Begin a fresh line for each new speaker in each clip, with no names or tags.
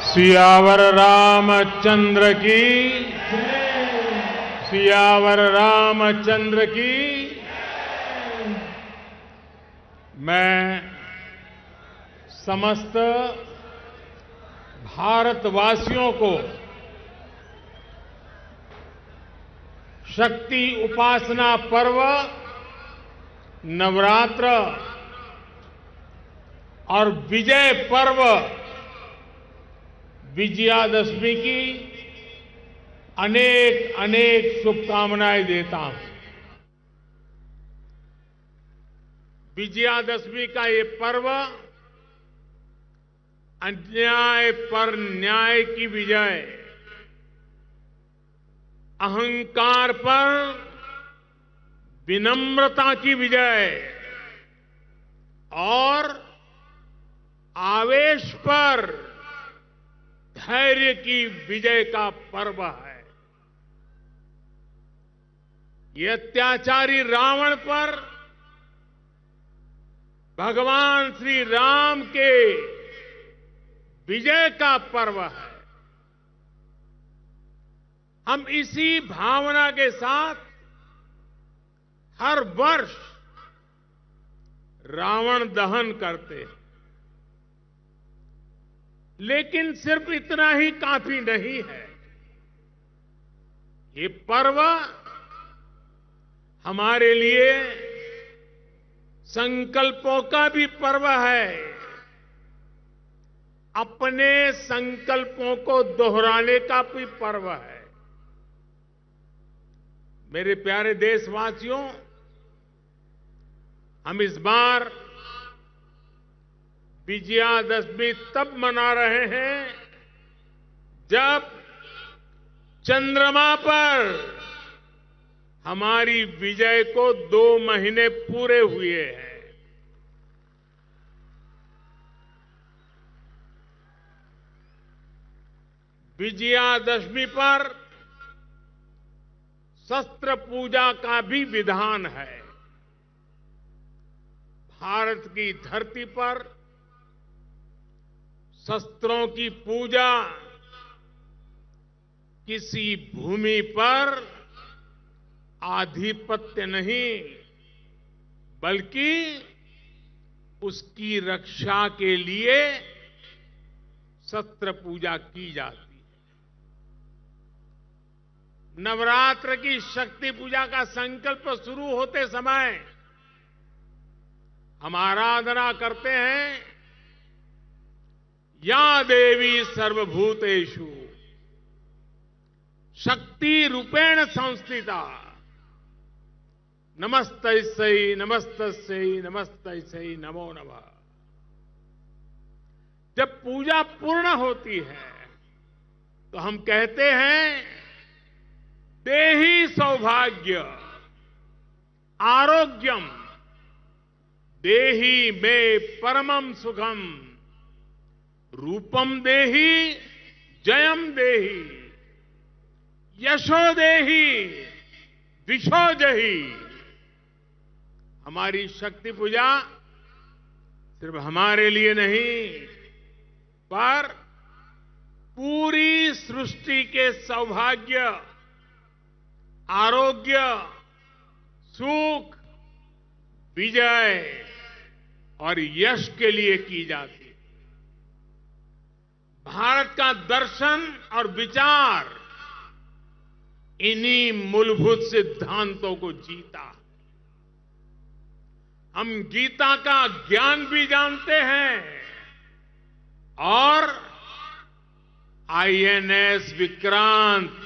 सियावर रामचंद्र की, सियावर रामचंद्र की। मैं समस्त भारतवासियों को शक्ति उपासना पर्व नवरात्र और विजय पर्व विजयादशमी की अनेक अनेक शुभकामनाएं देता हूं। विजयादशमी का ये पर्व अन्याय पर न्याय की विजय, अहंकार पर विनम्रता की विजय और आवेश पर धैर्य की विजय का पर्व है। ये अत्याचारी रावण पर भगवान श्री राम के विजय का पर्व है। हम इसी भावना के साथ हर वर्ष रावण दहन करते हैं, लेकिन सिर्फ इतना ही काफी नहीं है। ये पर्व हमारे लिए संकल्पों का भी पर्व है। अपने संकल्पों को दोहराने का भी पर्व है। मेरे प्यारे देशवासियों, हम इस बार विजयादशमी तब मना रहे हैं जब चंद्रमा पर हमारी विजय को 2 महीने पूरे हुए हैं। विजयादशमी पर शस्त्र पूजा का भी विधान है। भारत की धरती पर शस्त्रों की पूजा किसी भूमि पर आधिपत्य नहीं, बल्कि उसकी रक्षा के लिए शस्त्र पूजा की जाती है। नवरात्र की शक्ति पूजा का संकल्प शुरू होते समय हम आराधना करते हैं, या देवी सर्वभूतेषु शक्ति रूपेण संस्थिता नमस्तस्यै नमस्तस्यै नमस्तस्यै नमो नमः। जब पूजा पूर्ण होती है तो हम कहते हैं, देहि सौभाग्य आरोग्यम देहि मे परमम सुखम रूपम देहि जयम देहि यशो देहि विशो जहि। हमारी शक्ति पूजा सिर्फ हमारे लिए नहीं, पर पूरी सृष्टि के सौभाग्य, आरोग्य, सुख, विजय और यश के लिए की जाती है। भारत का दर्शन और विचार इन्हीं मूलभूत सिद्धांतों को जीता। हम गीता का ज्ञान भी जानते हैं और आईएनएस विक्रांत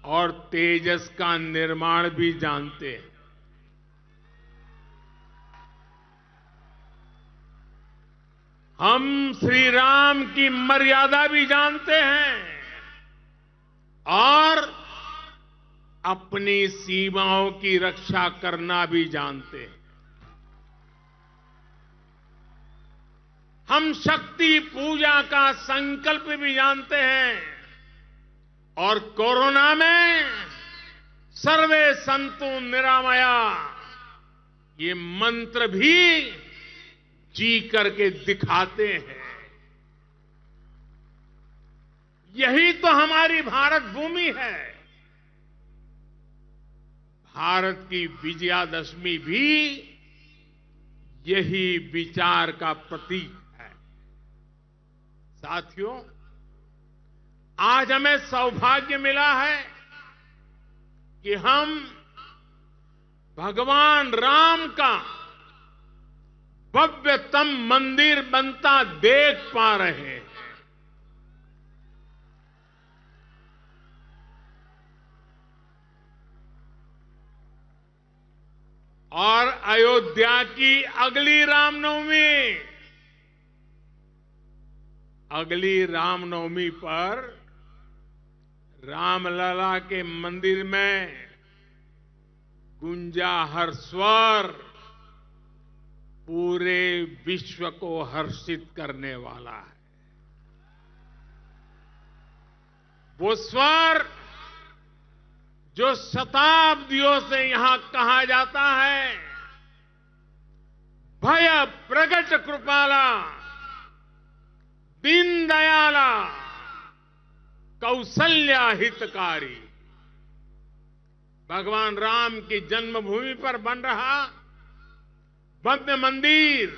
और तेजस का निर्माण भी जानते हैं। हम श्री राम की मर्यादा भी जानते हैं और अपनी सीमाओं की रक्षा करना भी जानते हैं। हम शक्ति पूजा का संकल्प भी जानते हैं और कोरोना में सर्वे संतु निरामया ये मंत्र भी जी करके दिखाते हैं। यही तो हमारी भारत भूमि है। भारत की विजयादशमी भी यही विचार का प्रतीक है। साथियों, आज हमें सौभाग्य मिला है कि हम भगवान राम का भव्यतम मंदिर बनता देख पा रहे हैं। और अयोध्या की अगली रामनवमी पर रामलला के मंदिर में गूंजा हर स्वर पूरे विश्व को हर्षित करने वाला है। वो स्वर जो शताब्दियों से यहां कहा जाता है, भय प्रगट कृपाला, दीन दयाला, कौशल्या हितकारी। भगवान राम की जन्मभूमि पर बन रहा भव्य मंदिर,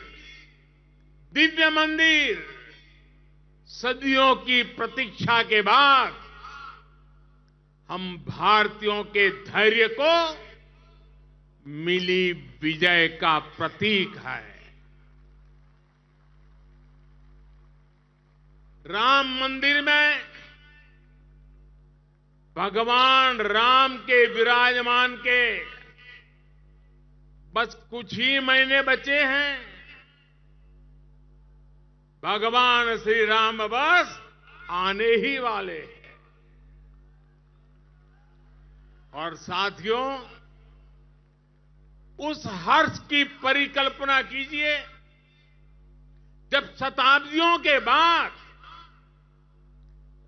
दिव्य मंदिर, सदियों की प्रतीक्षा के बाद हम भारतीयों के धैर्य को मिली विजय का प्रतीक है। राम मंदिर में भगवान राम के विराजमान के बस कुछ ही महीने बचे हैं। भगवान श्री राम बस आने ही वाले हैं। और साथियों, उस हर्ष की परिकल्पना कीजिए जब शताब्दियों के बाद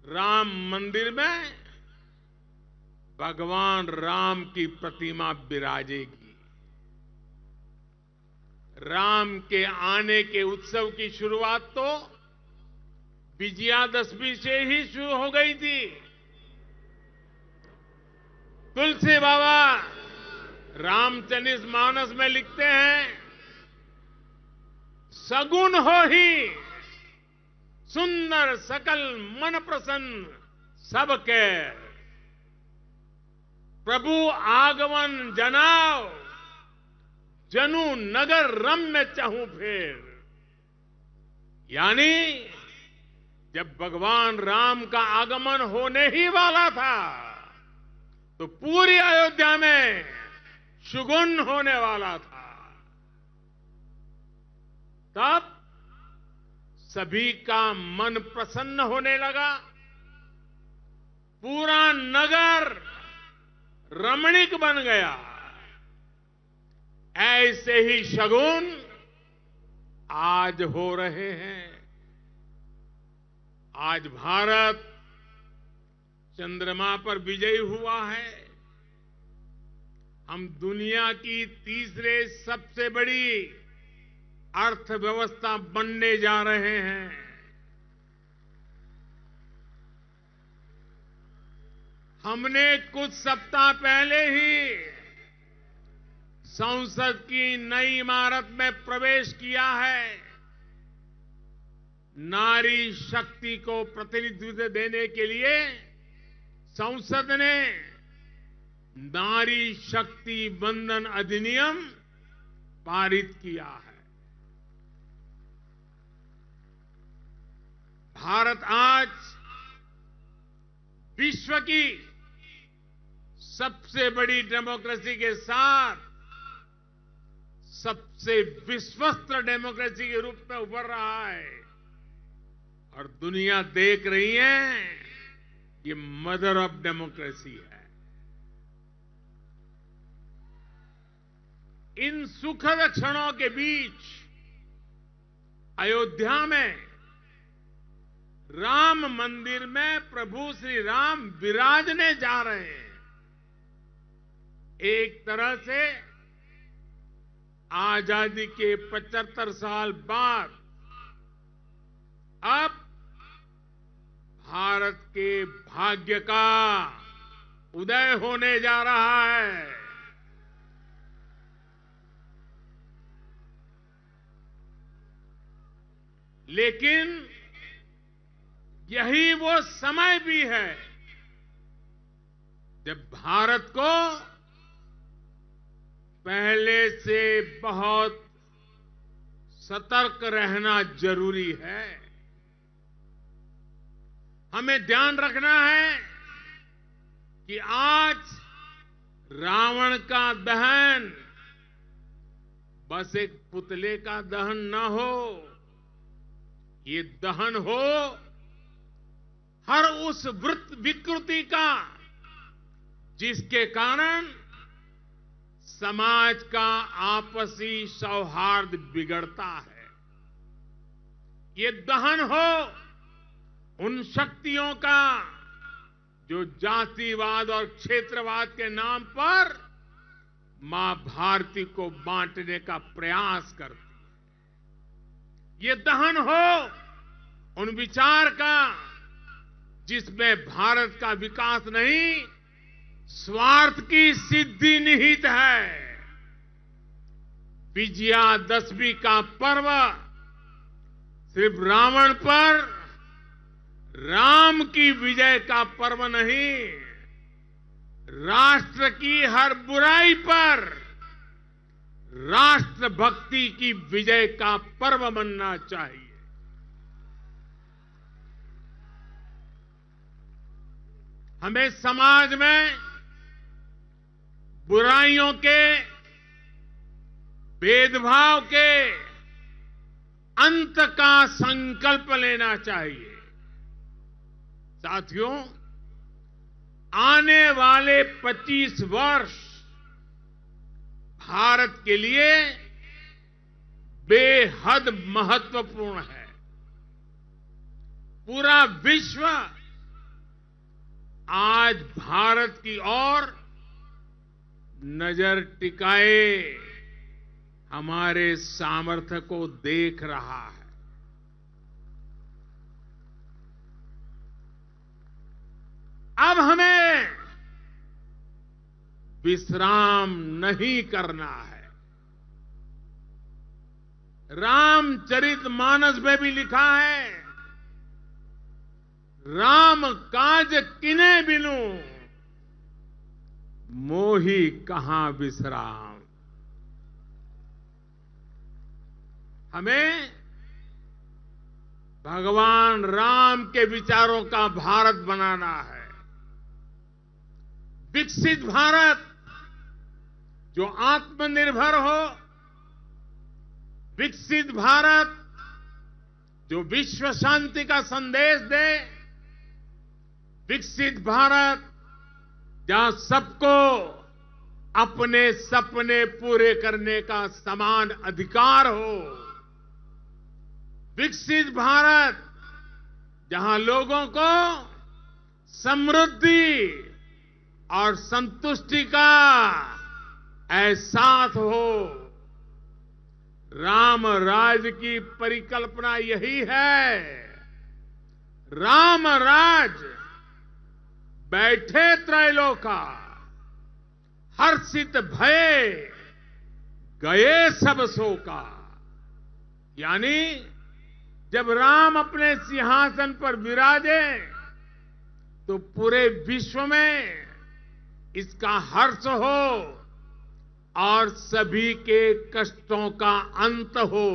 राम मंदिर में भगवान राम की प्रतिमा विराजेगी। राम के आने के उत्सव की शुरुआत तो विजयादशमी से ही शुरू हो गई थी। तुलसी बाबा रामचरित मानस में लिखते हैं, सगुन हो ही सुंदर सकल मन प्रसन्न सबके, प्रभु आगमन जनाओ जनु नगर रम्य चाहूं फेर। यानी जब भगवान राम का आगमन होने ही वाला था तो पूरी अयोध्या में शुगुन होने वाला था। तब सभी का मन प्रसन्न होने लगा, पूरा नगर रमणीक बन गया। ऐसे ही शगुन आज हो रहे हैं। आज भारत चंद्रमा पर विजयी हुआ है। हम दुनिया की तीसरे सबसे बड़ी अर्थव्यवस्था बनने जा रहे हैं। हमने कुछ सप्ताह पहले ही संसद की नई इमारत में प्रवेश किया है। नारी शक्ति को प्रतिनिधित्व देने के लिए संसद ने नारी शक्ति वंदन अधिनियम पारित किया है। भारत आज विश्व की सबसे बड़ी डेमोक्रेसी के साथ सबसे विश्वस्त डेमोक्रेसी के रूप में उभर रहा है। और दुनिया देख रही है, ये मदर ऑफ डेमोक्रेसी है। इन सुखद क्षणों के बीच अयोध्या में राम मंदिर में प्रभु श्री राम विराजने जा रहे हैं। एक तरह से आजादी के 75 साल बाद अब भारत के भाग्य का उदय होने जा रहा है। लेकिन यही वो समय भी है जब भारत को पहले से बहुत सतर्क रहना जरूरी है। हमें ध्यान रखना है कि आज रावण का दहन बस एक पुतले का दहन न हो, ये दहन हो हर उस विकृति का जिसके कारण समाज का आपसी सौहार्द बिगड़ता है। ये दहन हो उन शक्तियों का जो जातिवाद और क्षेत्रवाद के नाम पर मां भारती को बांटने का प्रयास करती है। ये दहन हो उन विचार का जिसमें भारत का विकास नहीं, स्वार्थ की सिद्धि निहित है। विजयादशमी का पर्व सिर्फ रावण पर राम की विजय का पर्व नहीं, राष्ट्र की हर बुराई पर राष्ट्रभक्ति की विजय का पर्व बनना चाहिए। हमें समाज में बुराइयों के, भेदभाव के अंत का संकल्प लेना चाहिए। साथियों, आने वाले 25 वर्ष भारत के लिए बेहद महत्वपूर्ण है। पूरा विश्व आज भारत की ओर नजर टिकाए हमारे सामर्थ्य को देख रहा है। अब हमें विश्राम नहीं करना है। रामचरितमानस में भी लिखा है, राम काज किने बिनु मोही कहां विश्राम। हमें भगवान राम के विचारों का भारत बनाना है। विकसित भारत जो आत्मनिर्भर हो, विकसित भारत जो विश्व शांति का संदेश दे, विकसित भारत जहां सबको अपने सपने पूरे करने का समान अधिकार हो, विकसित भारत जहां लोगों को समृद्धि और संतुष्टि का एहसास हो। राम राज की परिकल्पना यही है। राम राज बैठे त्रैलोका, हर्षित भये गए सब शोका। यानी जब राम अपने सिंहासन पर विराजे तो पूरे विश्व में इसका हर्ष हो और सभी के कष्टों का अंत हो।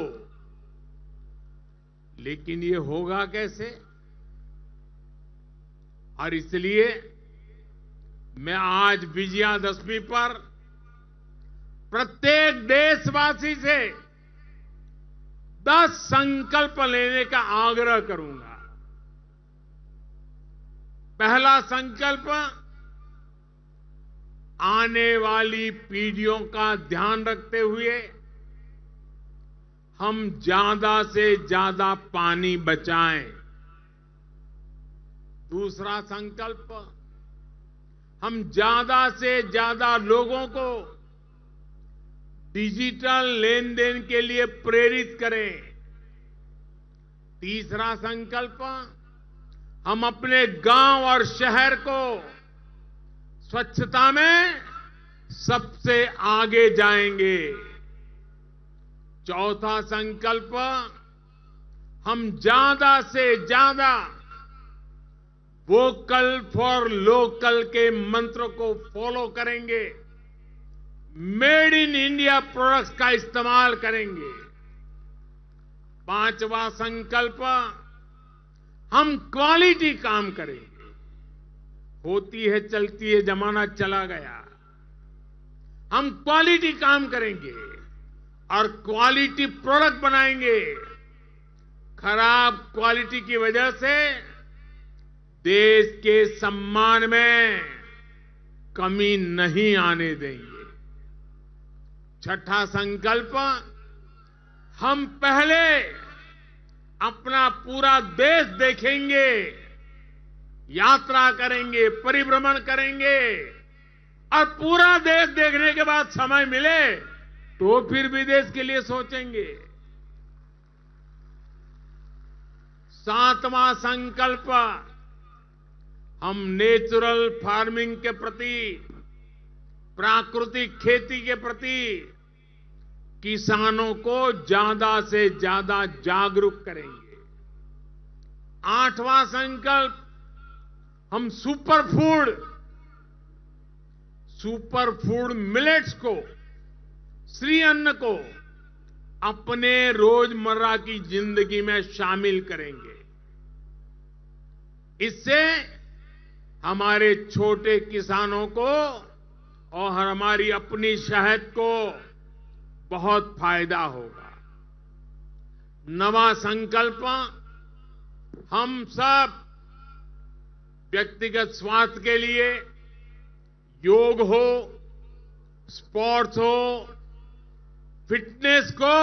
लेकिन ये होगा कैसे? और इसलिए मैं आज विजयादशमी पर प्रत्येक देशवासी से 10 संकल्प लेने का आग्रह करूंगा। पहला संकल्प, आने वाली पीढ़ियों का ध्यान रखते हुए हम ज्यादा से ज्यादा पानी बचाएं। दूसरा संकल्प, हम ज्यादा से ज्यादा लोगों को डिजिटल लेन देन के लिए प्रेरित करें। तीसरा संकल्प, हम अपने गांव और शहर को स्वच्छता में सबसे आगे जाएंगे। चौथा संकल्प, हम ज्यादा से ज्यादा वोकल फॉर लोकल के मंत्र को फॉलो करेंगे। मेड इन इंडिया प्रोडक्ट्स का इस्तेमाल करेंगे। पांचवा संकल्प, हम क्वालिटी काम करेंगे। होती है चलती है, जमाना चला गया। हम क्वालिटी काम करेंगे और क्वालिटी प्रोडक्ट बनाएंगे। खराब क्वालिटी की वजह से देश के सम्मान में कमी नहीं आने देंगे। छठा संकल्प, हम पहले अपना पूरा देश देखेंगे, यात्रा करेंगे, परिभ्रमण करेंगे और पूरा देश देखने के बाद समय मिले तो फिर विदेश के लिए सोचेंगे। सातवां संकल्प, हम नेचुरल फार्मिंग के प्रति, प्राकृतिक खेती के प्रति किसानों को ज्यादा से ज्यादा जागरूक करेंगे। आठवां संकल्प, हम सुपर फूड मिलेट्स को, श्री अन्न को अपने रोजमर्रा की जिंदगी में शामिल करेंगे। इससे हमारे छोटे किसानों को और हमारी अपनी शहद को बहुत फायदा होगा। नवा संकल्प, हम सब व्यक्तिगत स्वास्थ्य के लिए योग हो, स्पोर्ट्स हो, फिटनेस को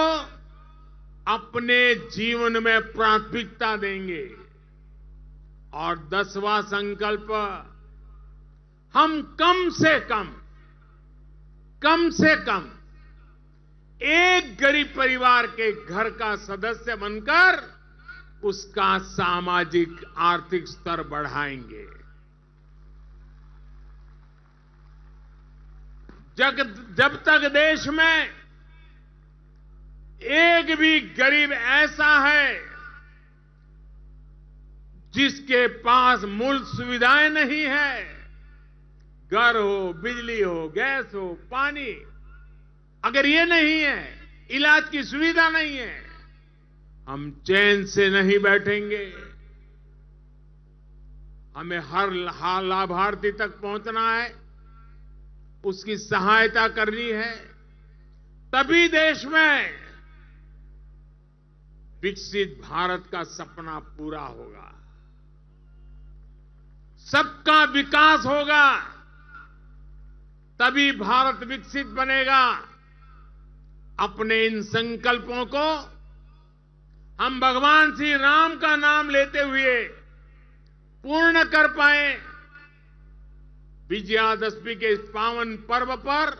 अपने जीवन में प्राथमिकता देंगे। और 10वां संकल्प, हम कम से कम एक गरीब परिवार के घर का सदस्य बनकर उसका सामाजिक आर्थिक स्तर बढ़ाएंगे। जब तक देश में एक भी गरीब ऐसा है जिसके पास मूल सुविधाएं नहीं है, घर हो, बिजली हो, गैस हो, पानी, अगर ये नहीं है, इलाज की सुविधा नहीं है, हम चैन से नहीं बैठेंगे। हमें हर लाभार्थी तक पहुंचना है, उसकी सहायता करनी है, तभी देश में विकसित भारत का सपना पूरा होगा, सबका विकास होगा, तभी भारत विकसित बनेगा। अपने इन संकल्पों को हम भगवान श्री राम का नाम लेते हुए पूर्ण कर पाए। विजयादशमी के इस पावन पर्व पर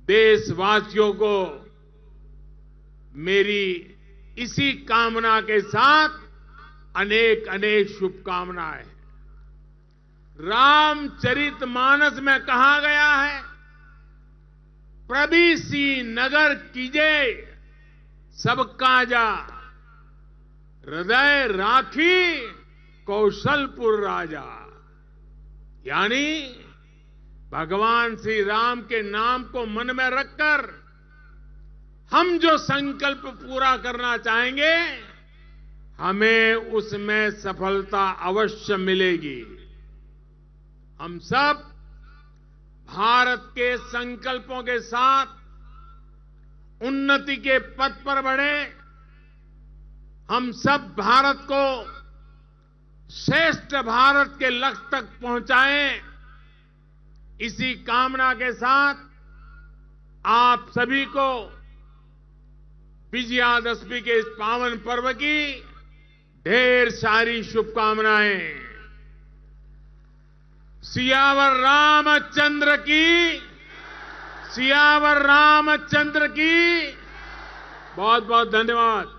देशवासियों को मेरी इसी कामना के साथ अनेक अनेक शुभकामनाएं। रामचरितमानस में कहा गया है, प्रभीसी नगर कीजे सब काजा, हृदय राखी कौशलपुर राजा। यानी भगवान श्री राम के नाम को मन में रखकर हम जो संकल्प पूरा करना चाहेंगे, हमें उसमें सफलता अवश्य मिलेगी। हम सब भारत के संकल्पों के साथ उन्नति के पथ पर बढ़े। हम सब भारत को श्रेष्ठ भारत के लक्ष्य तक पहुंचाएं। इसी कामना के साथ आप सभी को विजयादशमी के इस पावन पर्व की ढेर सारी शुभकामनाएं। सियावर रामचंद्र की, सियावर रामचंद्र की। बहुत बहुत धन्यवाद।